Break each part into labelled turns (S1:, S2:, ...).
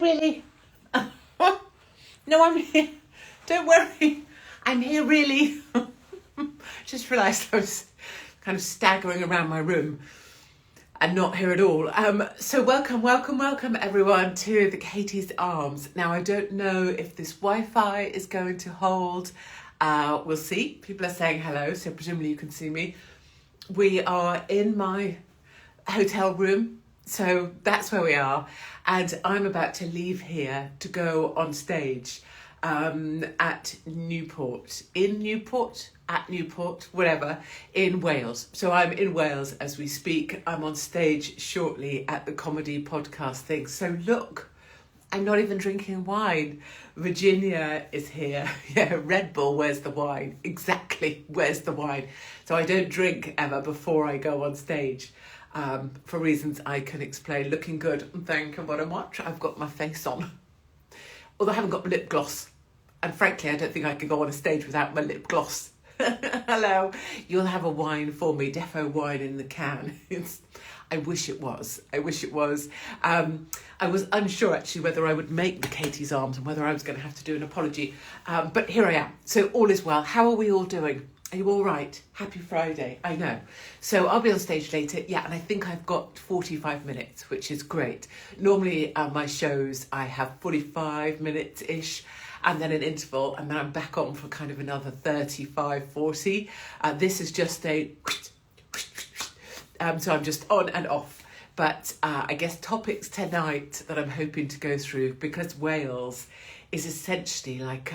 S1: Really? No, I'm here. Don't worry. I'm here really. Just realised I was kind of staggering around my room and not here at all. So welcome everyone to the Katie's Arms. Now, I don't know if this Wi-Fi is going to hold. We'll see. People are saying hello, so presumably you can see me. We are in my hotel room, so that's where we are. And I'm about to leave here to go on stage at Newport, whatever, in Wales. So I'm in Wales as we speak. I'm on stage shortly at the comedy podcast thing. So look, I'm not even drinking wine. Virginia is here. Yeah, Red Bull, where's the wine? Exactly, where's the wine? So I don't drink ever before I go on stage. For reasons I can explain. Looking good, thank you very much. I've got my face on. Although I haven't got lip gloss. And frankly, I don't think I could go on a stage without my lip gloss. Hello, you'll have a wine for me, defo wine in the can. I wish it was. I was unsure actually whether I would make the Katie's Arms and whether I was going to have to do an apology. But here I am. So all is well. How are we all doing? Are you all right? Happy Friday. I know. So I'll be on stage later. Yeah, and I think I've got 45 minutes, which is great. Normally my shows, I have 45 minutes-ish and then an interval, and then I'm back on for kind of another 35, 40. This is just a... so I'm just on and off. But I guess topics tonight that I'm hoping to go through, because Wales is essentially like...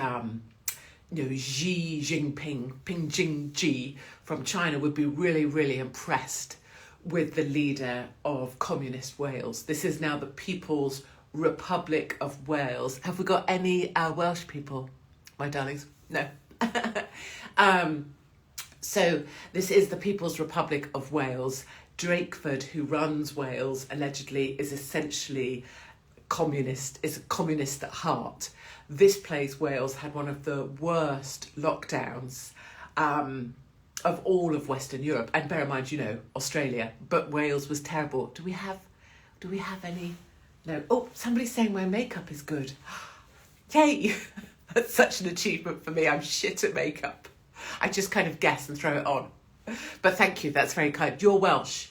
S1: Xi Jinping, Ping Jing from China would be really, really impressed with the leader of communist Wales. This is now the People's Republic of Wales. Have we got any Welsh people, my darlings? No. So this is the People's Republic of Wales. Drakeford, who runs Wales, allegedly is essentially communist, is a communist at heart. This place, Wales, had one of the worst lockdowns of all of Western Europe. And bear in mind, Australia, but Wales was terrible. Do we have any? No. Oh, somebody's saying my makeup is good. Yay! That's such an achievement for me. I'm shit at makeup. I just kind of guess and throw it on. But thank you, that's very kind. You're Welsh.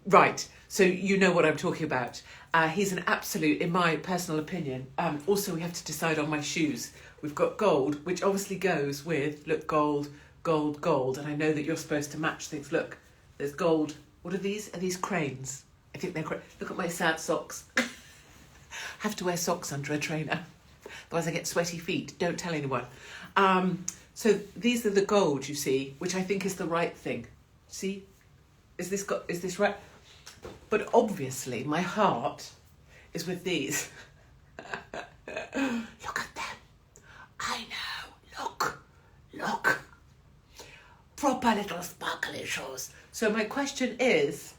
S1: Right, so you know what I'm talking about. He's an absolute, in my personal opinion. Also, we have to decide on my shoes. We've got gold, which obviously goes with, look, gold. And I know that you're supposed to match things. Look, there's gold. What are these? Are these cranes? I think they're cranes. Look at my sad socks. Have to wear socks under a trainer. Otherwise I get sweaty feet. Don't tell anyone. So these are the gold, you see, which I think is the right thing. See? Is this right? But obviously, my heart is with these. Look at them. I know. Look. Proper little sparkly shoes. So my question is,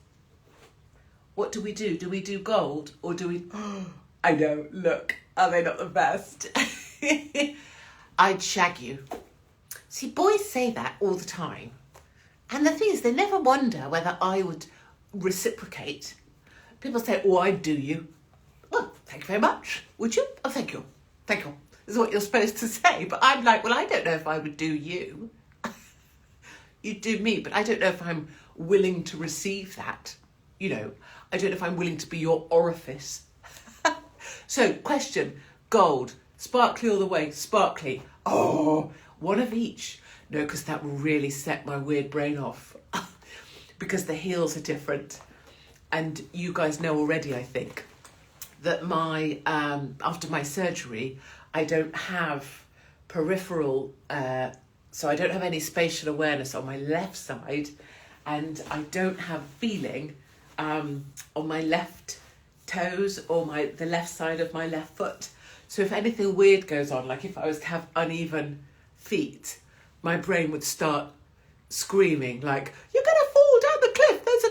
S1: what do we do? Do we do gold or do we... I know, look. Are they not the best? I'd shag you. See, boys say that all the time. And the thing is, they never wonder whether I would... reciprocate. People say, oh, I'd do you. Well, thank you very much. Would you? Oh, thank you. This is what you're supposed to say. But I'm like, well, I don't know if I would do you. You'd do me, but I don't know if I'm willing to receive that. I don't know if I'm willing to be your orifice. So, question, gold, sparkly all the way, sparkly. Oh, one of each. No, because that will really set my weird brain off. Because the heels are different. And you guys know already, I think, that after my surgery, I don't have peripheral, so I don't have any spatial awareness on my left side, and I don't have feeling on my left toes or the left side of my left foot. So if anything weird goes on, like if I was to have uneven feet, my brain would start screaming like, you're going to fall down the cliff, there's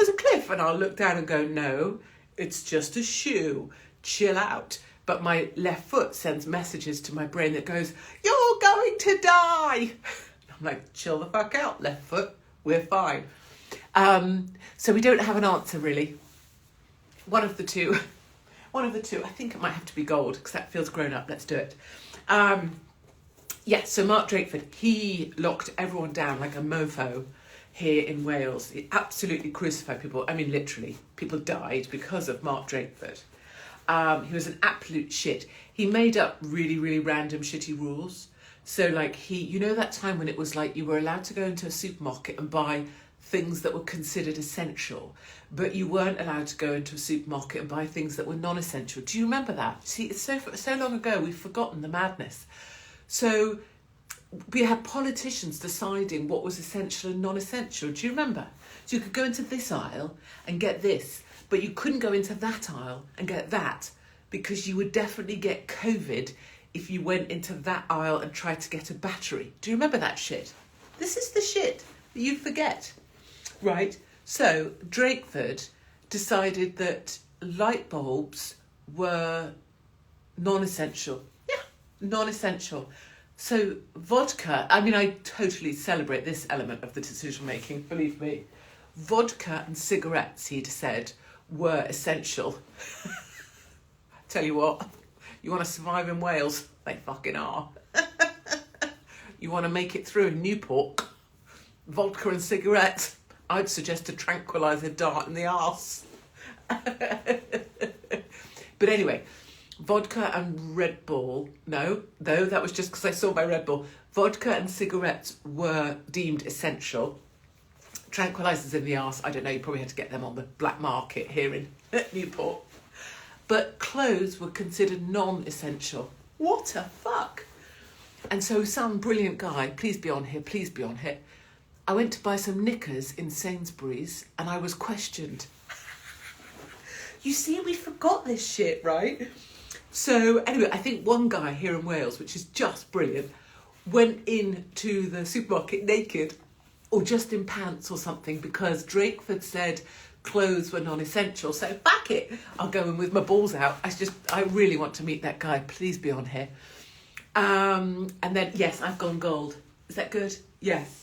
S1: a cliff. And I'll look down and go, no, it's just a shoe, chill out. But my left foot sends messages to my brain that goes, you're going to die. I'm like, chill the fuck out, left foot, we're fine. So we don't have an answer really. One of the two. One of the two. I think it might have to be gold because that feels grown up. Let's do it. Yeah, so Mark Drakeford, he locked everyone down like a mofo here in Wales. He absolutely crucified people. I mean, literally, people died because of Mark Drakeford. He was an absolute shit. He made up really, really random shitty rules. So like you know that time when it was like you were allowed to go into a supermarket and buy things that were considered essential, but you weren't allowed to go into a supermarket and buy things that were non-essential. Do you remember that? See, it's so long ago, we've forgotten the madness. So we had politicians deciding what was essential and non-essential. Do you remember? So you could go into this aisle and get this, but you couldn't go into that aisle and get that because you would definitely get COVID if you went into that aisle and tried to get a battery. Do you remember that shit? This is the shit that you forget, right? So Drakeford decided that light bulbs were non-essential. Yeah, non-essential. So vodka, I mean, I totally celebrate this element of the decision making, believe me. Vodka and cigarettes, he'd said, were essential. Tell you what, you want to survive in Wales? They fucking are. You want to make it through in Newport? Vodka and cigarettes? I'd suggest a tranquilizer dart in the arse. But anyway, vodka and Red Bull, no, that was just because I saw my Red Bull. Vodka and cigarettes were deemed essential. Tranquilizers in the arse, I don't know, you probably had to get them on the black market here in Newport. But clothes were considered non-essential. What a fuck? And so some brilliant guy, please be on here, I went to buy some knickers in Sainsbury's and I was questioned. You see, we forgot this shit, right? So anyway, I think one guy here in Wales, which is just brilliant, went into the supermarket naked or just in pants or something because Drakeford said clothes were non-essential. So fuck it, I'll go in with my balls out. I really want to meet that guy. Please be on here. And then, yes, I've gone gold. Is that good? Yes.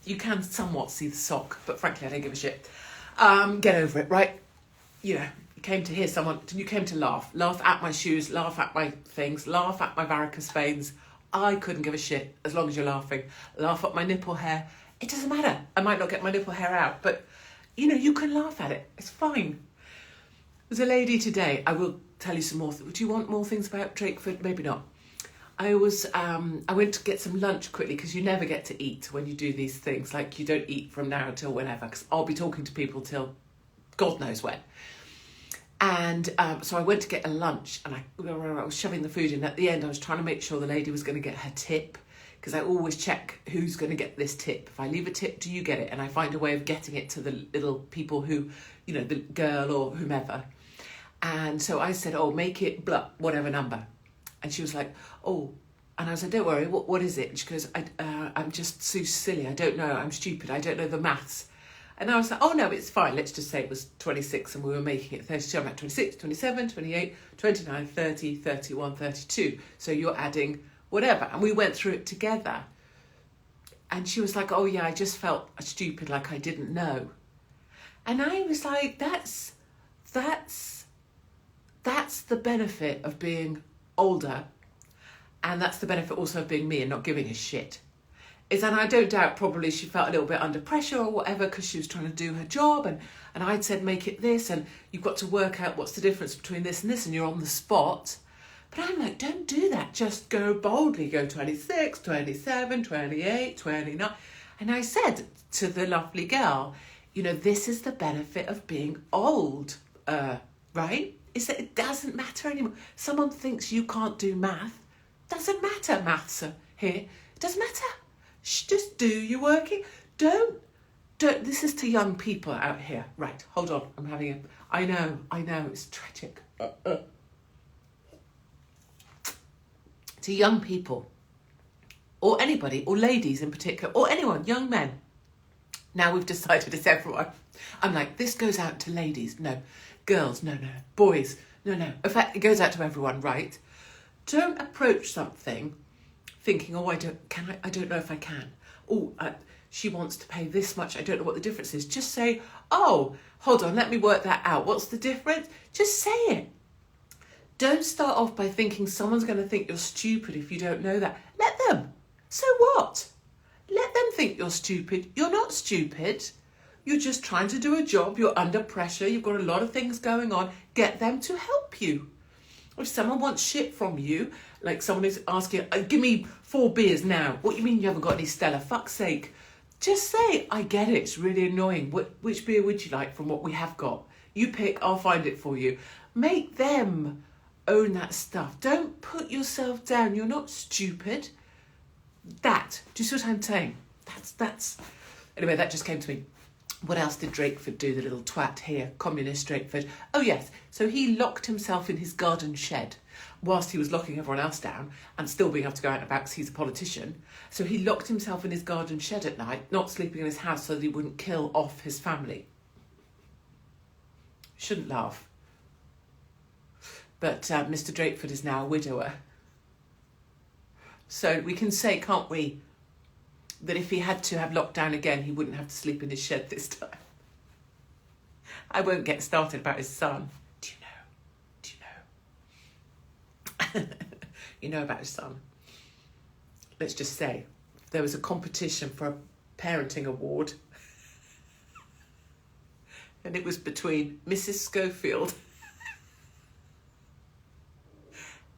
S1: You can somewhat see the sock, but frankly, I don't give a shit. Get over it, right? You know, you came to hear someone, you came to laugh at my shoes, laugh at my things, laugh at my varicose veins. I couldn't give a shit as long as you're laughing. Laugh at my nipple hair. It doesn't matter. I might not get my nipple hair out, but you know, you can laugh at it. It's fine. There's a lady today. I will tell you some more. Do you want more things about Drakeford? Maybe not. I went to get some lunch quickly because you never get to eat when you do these things. Like you don't eat from now till whenever because I'll be talking to people till God knows when. And so I went to get a lunch and I was shoving the food in. At the end, I was trying to make sure the lady was going to get her tip because I always check who's going to get this tip. If I leave a tip, do you get it? And I find a way of getting it to the little people who, you know, the girl or whomever. And so I said, oh, make it blah, whatever number. And she was like, oh, and I was like, don't worry, what is it? And she goes, I'm just so silly. I don't know. I'm stupid. I don't know the maths. And I was like, oh, no, it's fine. Let's just say it was 26 and we were making it 32. I'm like 26, 27, 28, 29, 30, 31, 32. So you're adding whatever. And we went through it together. And she was like, oh, yeah, I just felt stupid, like I didn't know. And I was like, that's the benefit of being older, and that's the benefit also of being me and not giving a shit. And I don't doubt probably she felt a little bit under pressure or whatever because she was trying to do her job, and I'd said make it this and you've got to work out what's the difference between this and this and you're on the spot. But I'm like, don't do that, just go boldly, go 26, 27, 28, 29. And I said to the lovely girl, you know, this is the benefit of being old, right? Is that it doesn't matter anymore. Someone thinks you can't do math. Doesn't matter, maths are here. It doesn't matter. Just do your working. Don't. This is to young people out here. Right, hold on. I'm having a... I know, it's tragic. To young people, or anybody, or ladies in particular, or anyone, young men. Now we've decided it's everyone. I'm like, this goes out to ladies. No. Girls, no. Boys, no. In fact, it goes out to everyone, right? Don't approach something thinking, oh, I don't know if I can. Oh, she wants to pay this much. I don't know what the difference is. Just say, oh, hold on, let me work that out. What's the difference? Just say it. Don't start off by thinking someone's going to think you're stupid if you don't know that. Let them. So what? Let them think you're stupid. You're not stupid. You're just trying to do a job. You're under pressure. You've got a lot of things going on. Get them to help you. If someone wants shit from you, like someone is asking, give me 4 beers now. What do you mean you haven't got any Stella? Fuck's sake. Just say, I get it. It's really annoying. Which beer would you like from what we have got? You pick, I'll find it for you. Make them own that stuff. Don't put yourself down. You're not stupid. Do you see what I'm saying? That's. Anyway, that just came to me. What else did Drakeford do, the little twat here, communist Drakeford? Oh yes, so he locked himself in his garden shed whilst he was locking everyone else down and still being able to go out and about because he's a politician. So he locked himself in his garden shed at night, not sleeping in his house so that he wouldn't kill off his family. Shouldn't laugh. But Mr. Drakeford is now a widower. So we can say, can't we, that if he had to have lockdown again, he wouldn't have to sleep in his shed this time. I won't get started about his son. Do you know? You know about his son. Let's just say there was a competition for a parenting award. And it was between Mrs. Schofield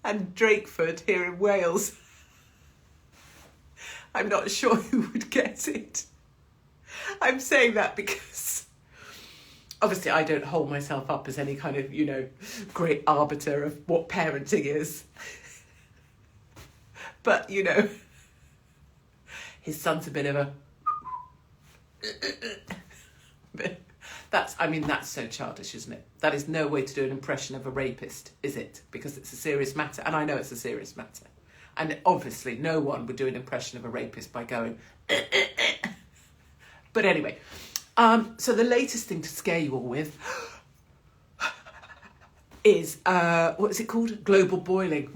S1: and Drakeford here in Wales. I'm not sure who would get it. I'm saying that because obviously I don't hold myself up as any kind of, great arbiter of what parenting is. But, his son's a bit of a... That's so childish, isn't it? That is no way to do an impression of a rapist, is it? Because it's a serious matter. And I know it's a serious matter. And obviously no one would do an impression of a rapist by going... But anyway, so the latest thing to scare you all with is, what is it called? Global boiling.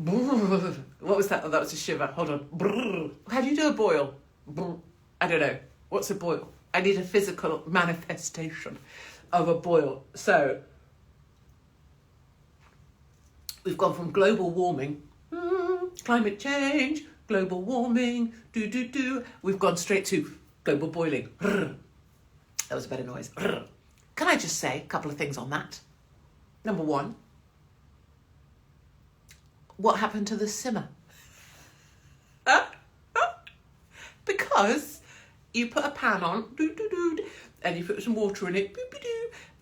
S1: What was that? Oh, that was a shiver. Hold on. How do you do a boil? I don't know. What's a boil? I need a physical manifestation of a boil. So, we've gone from global warming... climate change, global warming, We've gone straight to global boiling. That was a better noise. Can I just say a couple of things on that? Number one, what happened to the simmer? Because you put a pan on, and you put some water in it,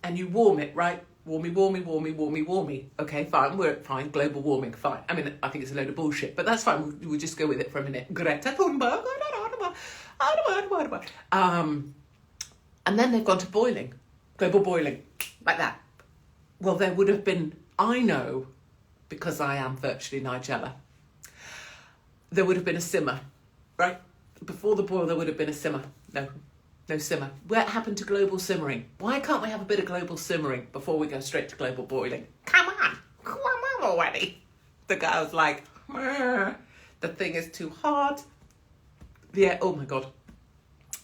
S1: and you warm it, right? Warmy. Okay, fine, we're fine. Global warming, fine. I mean, I think it's a load of bullshit, but that's fine. We'll just go with it for a minute. Greta Thunberg. And then they've gone to boiling. Global boiling. Like that. Well, there would have been, I know, because I am virtually Nigella, there would have been a simmer, right? Before the boil, there would have been a simmer. No simmer. What happened to global simmering? Why can't we have a bit of global simmering before we go straight to global boiling? Come on already. The guy was like, the thing is too hot. The air, oh my God.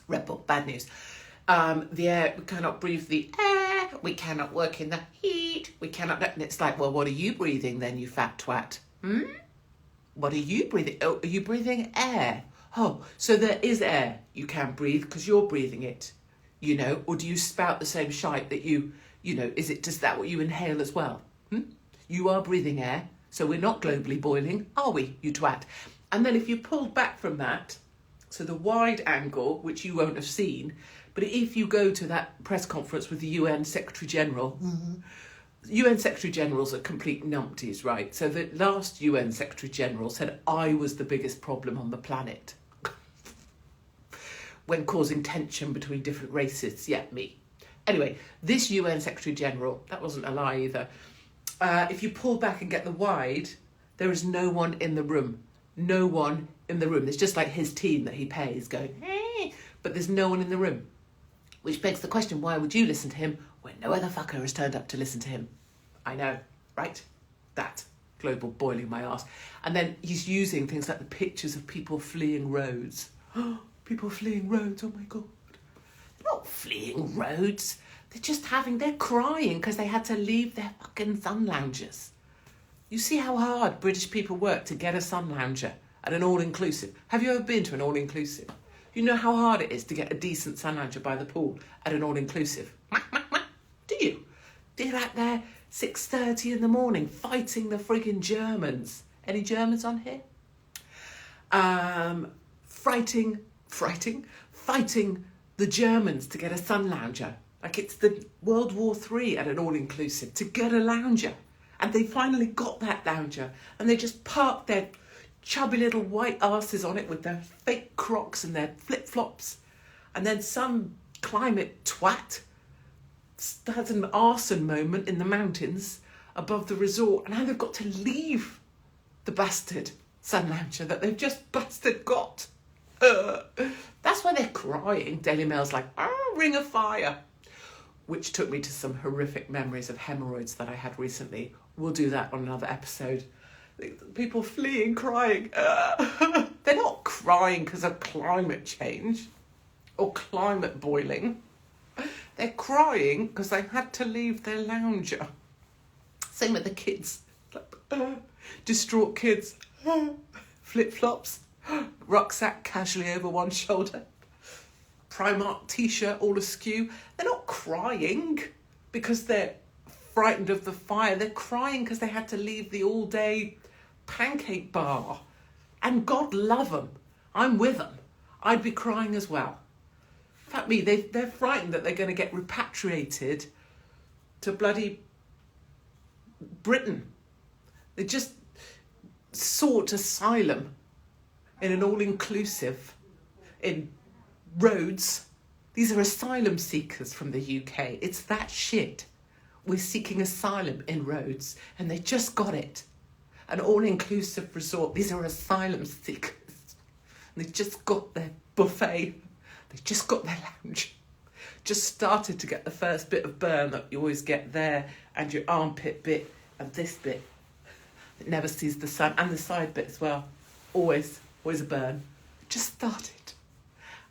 S1: Red Bull, bad news. The air, we cannot breathe the air. We cannot work in the heat. We cannot, and it's like, well, what are you breathing then, you fat twat? What are you breathing? Oh, are you breathing air? Oh, so there is air you can breathe because you're breathing it, or do you spout the same shite that does that what you inhale as well? You are breathing air, so we're not globally boiling, are we, you twat? And then if you pulled back from that, so the wide angle, which you won't have seen, but if you go to that press conference with the UN Secretary General, UN Secretary Generals are complete numpties, right? So the last UN Secretary General said I was the biggest problem on the planet when causing tension between different races. Yeah, me. Anyway, this UN Secretary General, that wasn't a lie either. If you pull back and get the wide, there is no one in the room. No one in the room. There's just like his team that he pays going, hey, but there's no one in the room. Which begs the question, why would you listen to him when no other fucker has turned up to listen to him? I know, right? That. Global boiling my arse. And then he's using things like the pictures of people fleeing roads. People fleeing roads, oh my God. They're not fleeing roads. They're crying because they had to leave their fucking sun loungers. You see how hard British people work to get a sun lounger at an all-inclusive. Have you ever been to an all-inclusive? You know how hard it is to get a decent sun lounger by the pool at an all-inclusive. Do you? They're out there 6:30 in the morning fighting the frigging Germans. Any Germans on here? Fighting the Germans to get a sun lounger. Like it's the World War III at an all-inclusive to get a lounger. And they finally got that lounger. And they just parked their chubby little white asses on it with their fake Crocs and their flip-flops. And then some climate twat has an arson moment in the mountains above the resort. And now they've got to leave the bastard sun lounger that they've just bastard got. That's why they're crying. Daily Mail's like, ring of fire. Which took me to some horrific memories of hemorrhoids that I had recently. We'll do that on another episode. People fleeing, crying. They're not crying because of climate change or climate boiling. They're crying because they had to leave their lounger. Same with the kids. Distraught kids. Flip-flops. Rucksack casually over one shoulder. Primark t-shirt all askew. They're not crying because they're frightened of the fire. They're crying because they had to leave the all-day pancake bar. And God love them. I'm with them. I'd be crying as well. In fact, they're frightened that they're going to get repatriated to bloody Britain. They just sought asylum in an all-inclusive in Rhodes. These are asylum seekers from the UK. It's that shit. We're seeking asylum in Rhodes and they just got it. An all-inclusive resort. These are asylum seekers. And they just got their buffet. They just got their lounge. Just started to get the first bit of burn that you always get there and your armpit bit and this bit. It never sees the sun. And the side bit as well. Always a burn. Just started.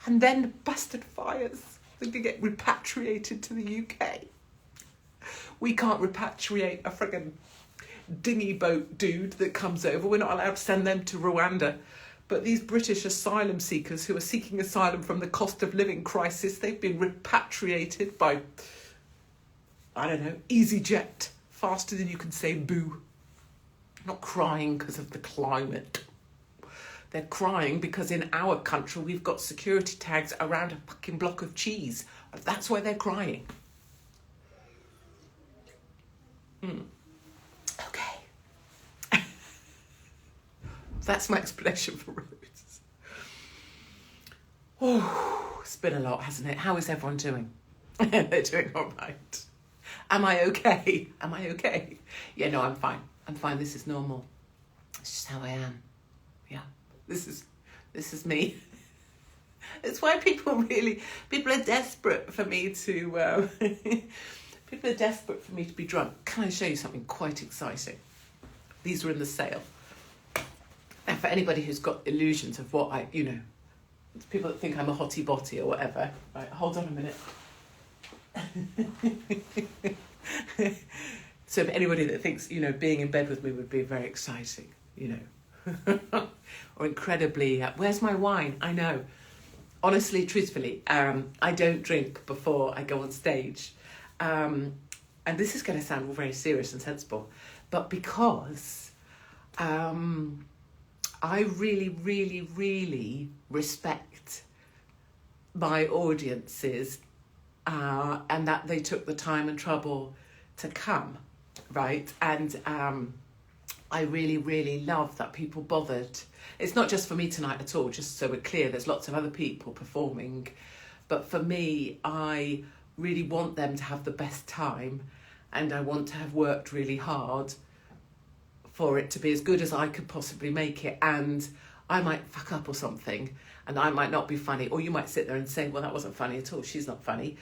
S1: And then bastard fires. They can get repatriated to the UK. We can't repatriate a friggin' dinghy boat dude that comes over. We're not allowed to send them to Rwanda. But these British asylum seekers who are seeking asylum from the cost of living crisis, they've been repatriated by, I don't know, EasyJet. Faster than you can say boo. Not crying because of the climate. They're crying because in our country we've got security tags around a fucking block of cheese. That's why they're crying. Okay. That's my explanation for Rhodes. Oh, it's been a lot, hasn't it? How is everyone doing? They're doing all right. Am I okay? Yeah, no, I'm fine. This is normal. It's just how I am. Yeah. This is me. It's why people are desperate for me to, people are desperate for me to be drunk. Can I show you something quite exciting? These are in the sale. And for anybody who's got illusions of what people that think I'm a hottie botty or whatever. Right, hold on a minute. So for anybody that thinks, being in bed with me would be very exciting, or incredibly, where's my wine? I know. Honestly, truthfully, I don't drink before I go on stage. And this is going to sound all very serious and sensible, but because I really, really, really respect my audiences and that they took the time and trouble to come, right? And I really, really love that people bothered. It's not just for me tonight at all, just so we're clear, there's lots of other people performing. But for me, I really want them to have the best time, and I want to have worked really hard for it to be as good as I could possibly make it. And I might fuck up or something, and I might not be funny, or you might sit there and say, well, that wasn't funny at all, she's not funny.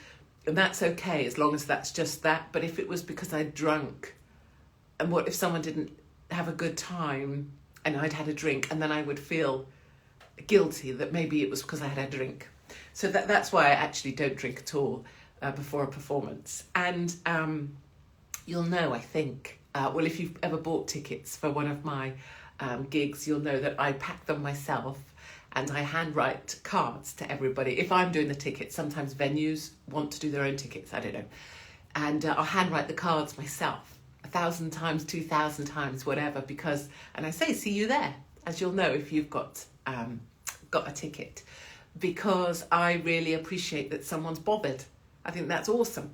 S1: And that's okay, as long as that's just that. But if it was because I'd drunk, and what if someone didn't have a good time and I'd had a drink, and then I would feel guilty that maybe it was because I had a drink. So that's why I actually don't drink at all before a performance. And you'll know, I think, Well, if you've ever bought tickets for one of my gigs, you'll know that I pack them myself and I handwrite cards to everybody. If I'm doing the tickets, sometimes venues want to do their own tickets, I don't know. And I'll handwrite the cards myself, 1,000 times, 2,000 times, whatever, because, and I say, see you there, as you'll know if you've got a ticket, because I really appreciate that someone's bothered. I think that's awesome.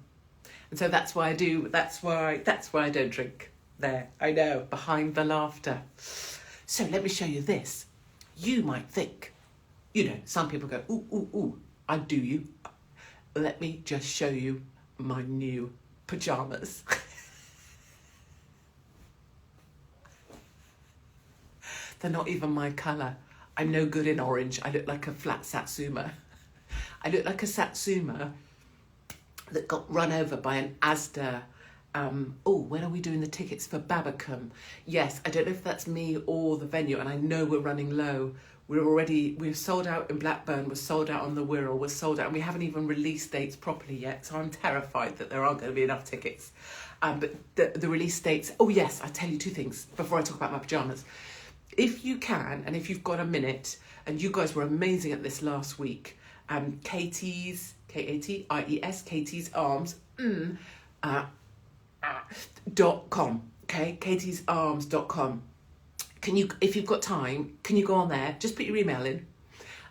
S1: And so that's why that's why I don't drink there. I know, behind the laughter. So let me show you this. You might think, some people go, ooh, ooh, ooh, I do you. Let me just show you my new pajamas. They're not even my colour. I'm no good in orange. I look like a flat Satsuma. I look like a Satsuma that got run over by an Asda. When are we doing the tickets for Babacom? Yes, I don't know if that's me or the venue, and I know we're running low. We've sold out in Blackburn, we're sold out on the Wirral, we're sold out, and we haven't even released dates properly yet, so I'm terrified that there aren't going to be enough tickets. But the release dates, oh yes, I'll tell you two things before I talk about my pyjamas. If you can, and if you've got a minute, and you guys were amazing at this last week, Katie's, K-A-T-I-E-S, Katie's Arms, .com, okay, katiesarms.com. If you've got time, can you go on there? Just put your email in.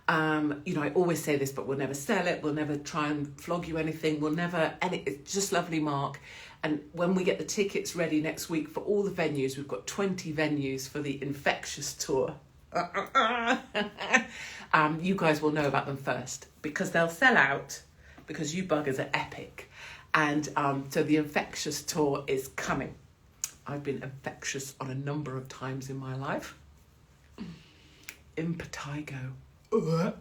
S1: I always say this, but we'll never sell it. We'll never try and flog you anything. It's just lovely, Mark. And when we get the tickets ready next week for all the venues, we've got 20 venues for the Infectious Tour. You guys will know about them first because they'll sell out because you buggers are epic. And so the Infectious Tour is coming. I've been infectious on a number of times in my life. Impetigo. I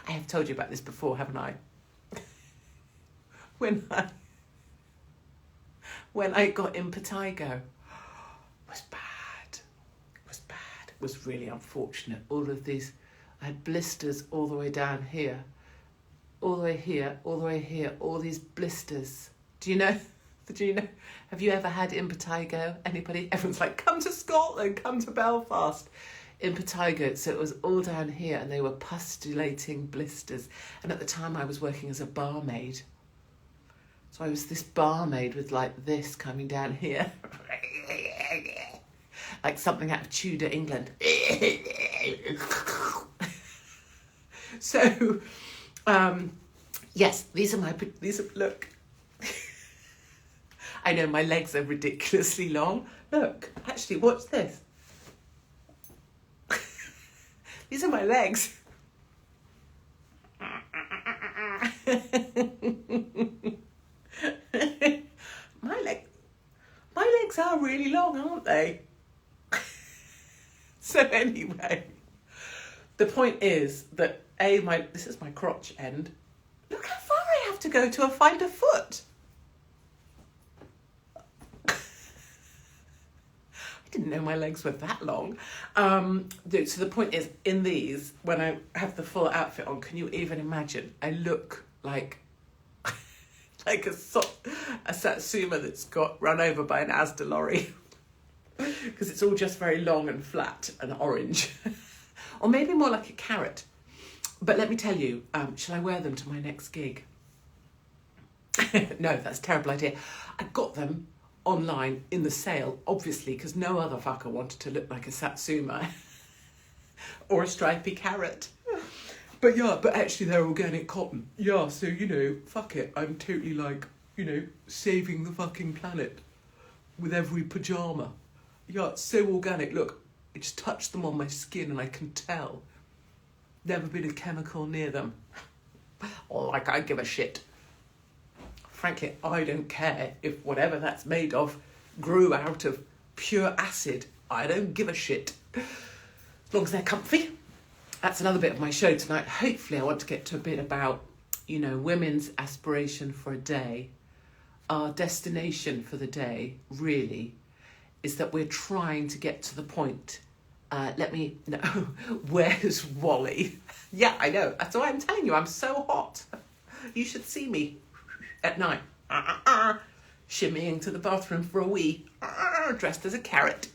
S1: have told you about this before, haven't I? When I got impetigo, was bad. It was really unfortunate. All of these, I had blisters all the way down here, all the way here, all the way here, all these blisters. Do you know? Have you ever had impetigo? Anybody? Everyone's like, come to Scotland, come to Belfast. Impetigo, so it was all down here and they were pustulating blisters. And at the time I was working as a barmaid. So I was this barmaid with like this coming down here. Like something out of Tudor England. So, yes, look. I know my legs are ridiculously long. Look, actually, watch this. These are my legs. My legs are really long, aren't they? So anyway, the point is that this is my crotch end. Look how far I have to go to find a foot. I didn't know my legs were that long. So the point is, in these, when I have the full outfit on, can you even imagine? I look like a Satsuma that's got run over by an Asda lorry. Because it's all just very long and flat and orange. Or maybe more like a carrot. But let me tell you, shall I wear them to my next gig? No, that's a terrible idea. I got them online in the sale, obviously, because no other fucker wanted to look like a Satsuma or a stripy carrot. But actually they're organic cotton. Yeah, so, fuck it. I'm totally saving the fucking planet with every pyjama. Yeah, it's so organic. Look, I just touched them on my skin and I can tell. Never been a chemical near them. Or I give a shit. Frankly, I don't care if whatever that's made of grew out of pure acid. I don't give a shit. As long as they're comfy. That's another bit of my show tonight. Hopefully I want to get to a bit about, women's aspiration for a day. Our destination for the day, really, is that we're trying to get to the point. Where's Wally? Yeah, I know. That's why I'm telling you, I'm so hot. You should see me at night. shimmying to the bathroom for a wee, dressed as a carrot.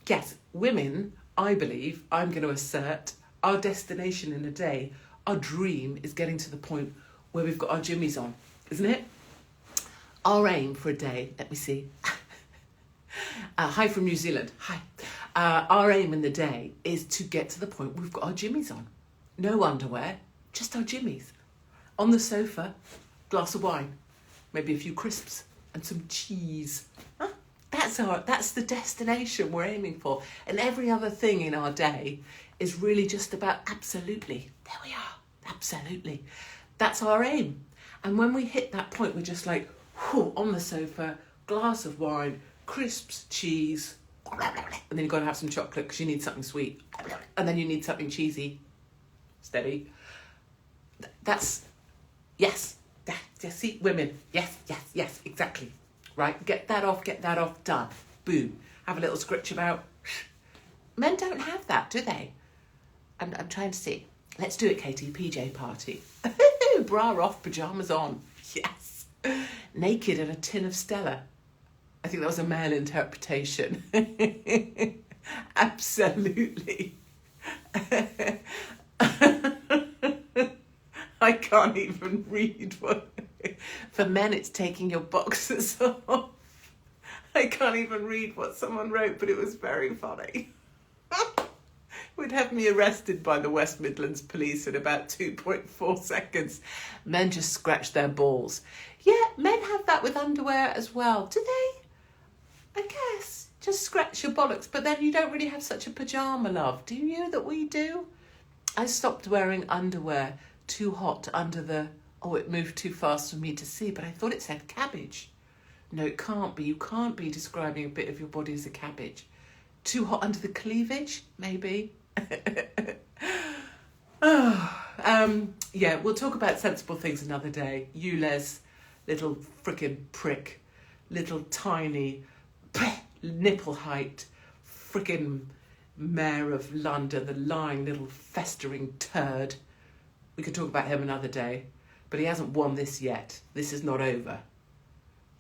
S1: Yes, women, I believe, I'm going to assert, our destination in a day, our dream is getting to the point where we've got our jimmies on, isn't it? Our aim for a day, let me see. Hi from New Zealand. Hi. Our aim in the day is to get to the point where we've got our jimmies on. No underwear, just our jimmies. On the sofa, glass of wine, maybe a few crisps and some cheese. Huh? That's the destination we're aiming for. And every other thing in our day is really just about absolutely. There we are. Absolutely. That's our aim. And when we hit that point, we're just like, whew, on the sofa, glass of wine, crisps, cheese, and then you've got to have some chocolate because you need something sweet. And then you need something cheesy. Steady. That's, yes. See, women. Yes, exactly. Right, get that off, done. Boom. Have a little scritch about. Men don't have that, do they? I'm trying to see. Let's do it, Katie. PJ party. Bra off, pyjamas on. Yes. Naked in a tin of Stella. I think that was a male interpretation. Absolutely. I can't even read what... For men, it's taking your boxers off. I can't even read what someone wrote, but it was very funny. Would have me arrested by the West Midlands police in about 2.4 seconds. Men just scratch their balls. Yeah, men have that with underwear as well. Do they? I guess. Just scratch your bollocks. But then you don't really have such a pyjama love, do you, that we do? I stopped wearing underwear too hot under the... Oh, it moved too fast for me to see, but I thought it said cabbage. No, it can't be. You can't be describing a bit of your body as a cabbage. Too hot under the cleavage, maybe. Yeah, we'll talk about sensible things another day. You, Les, little frickin' prick, little tiny nipple height, frickin' mayor of London, the lying little festering turd. We could talk about him another day, but he hasn't won this yet. This is not over.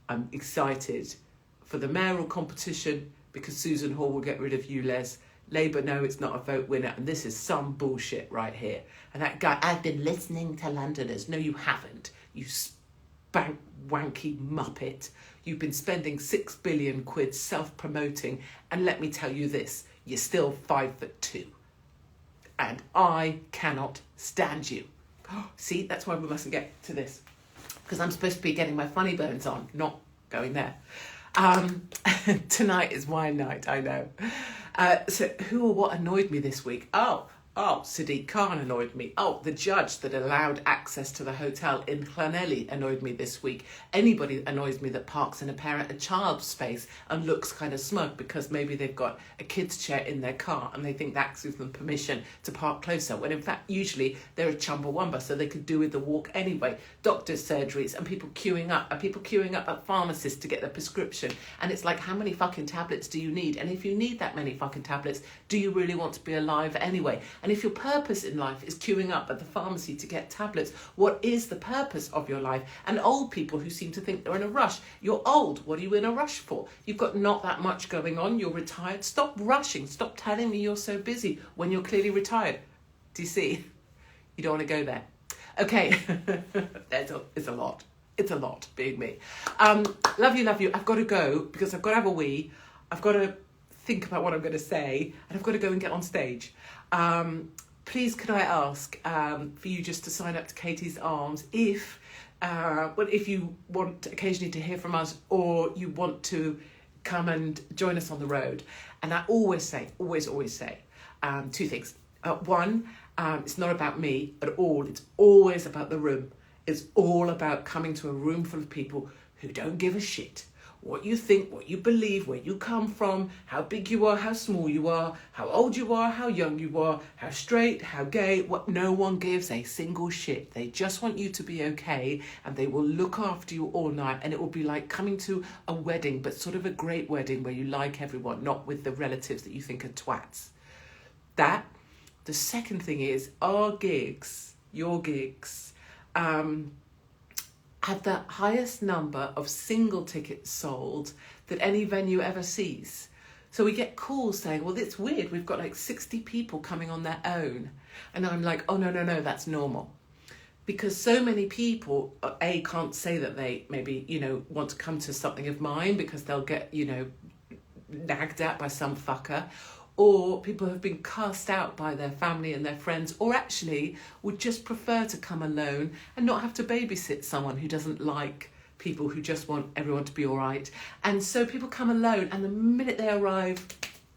S1: I'm excited for the mayoral competition because Susan Hall will get rid of you, Les. Labour know it's not a vote winner, and this is some bullshit right here. And that guy, I've been listening to Londoners. No, you haven't. You spank wanky muppet. You've been spending 6 billion quid self-promoting, and let me tell you this, you're still 5'2". And I cannot stand you. See, that's why we mustn't get to this. Because I'm supposed to be getting my funny bones on, not going there. Tonight is wine night, I know. So who or what annoyed me this week? Oh, Sadiq Khan annoyed me. Oh, the judge that allowed access to the hotel in Llanelli annoyed me this week. Anybody that annoys me that parks in a child's space and looks kind of smug because maybe they've got a kid's chair in their car and they think that gives them permission to park closer, when in fact usually they're a chumbawamba, so they could do with the walk anyway. Doctors' surgeries and people queuing up. Are people queuing up at pharmacists to get their prescription? And it's like, how many fucking tablets do you need? And if you need that many fucking tablets, do you really want to be alive anyway? And if your purpose in life is queuing up at the pharmacy to get tablets, what is the purpose of your life? And old people who seem to think they're in a rush. You're old. What are you in a rush for? You've got not that much going on. You're retired. Stop rushing. Stop telling me you're so busy when you're clearly retired. Do you see? You don't want to go there. Okay. It's a lot. It's a lot being me. Love you. I've got to go because I've got to have a wee. I've got to think about what I'm going to say, and I've got to go and get on stage. Please could I ask for you just to sign up to Katie's Arms if you want occasionally to hear from us, or you want to come and join us on the road. And I always say, two things. One, it's not about me at all. It's always about the room. It's all about coming to a room full of people who don't give a shit what you think, what you believe, where you come from, how big you are, how small you are, how old you are, how young you are, how straight, how gay. What, no one gives a single shit. They just want you to be okay, and they will look after you all night, and it will be like coming to a wedding, but sort of a great wedding where you like everyone, not with the relatives that you think are twats. That. The second thing is our gigs, your gigs, have the highest number of single tickets sold that any venue ever sees. So we get calls saying, well, it's weird, we've got like 60 people coming on their own. And I'm like, oh, no, that's normal. Because so many people, A, can't say that they maybe, want to come to something of mine because they'll get, nagged at by some fucker. Or people have been cast out by their family and their friends, or actually would just prefer to come alone and not have to babysit someone who doesn't like people who just want everyone to be all right. And so people come alone, and the minute they arrive,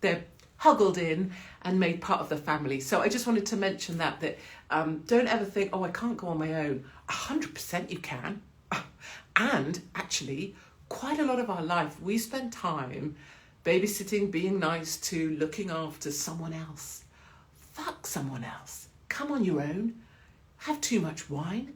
S1: they're huggled in and made part of the family. So I just wanted to mention that don't ever think, oh, I can't go on my own. 100% you can. And actually, quite a lot of our life, we spend time babysitting, being nice to, looking after someone else. Fuck someone else. Come on your own. Have too much wine.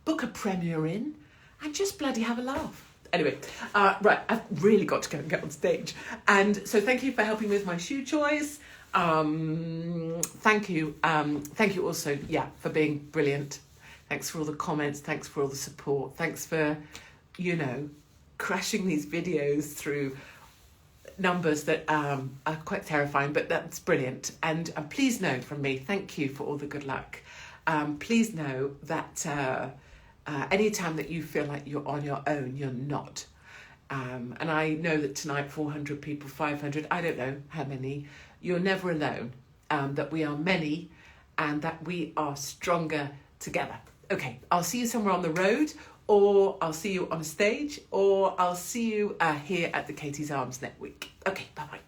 S1: Book a premiere in. And just bloody have a laugh. Anyway, right, I've really got to go and get on stage. And so thank you for helping with my shoe choice. Thank you also, for being brilliant. Thanks for all the comments. Thanks for all the support. Thanks for, crashing these videos through numbers that are quite terrifying, but that's brilliant. And please know from me, thank you for all the good luck. Please know that anytime that you feel like you're on your own, you're not. And I know that tonight 400 people, 500, I don't know how many, you're never alone, that we are many and that we are stronger together. Okay, I'll see you somewhere on the road, or I'll see you on a stage, or I'll see you here at the Katie's Arms next week. Okay, bye-bye.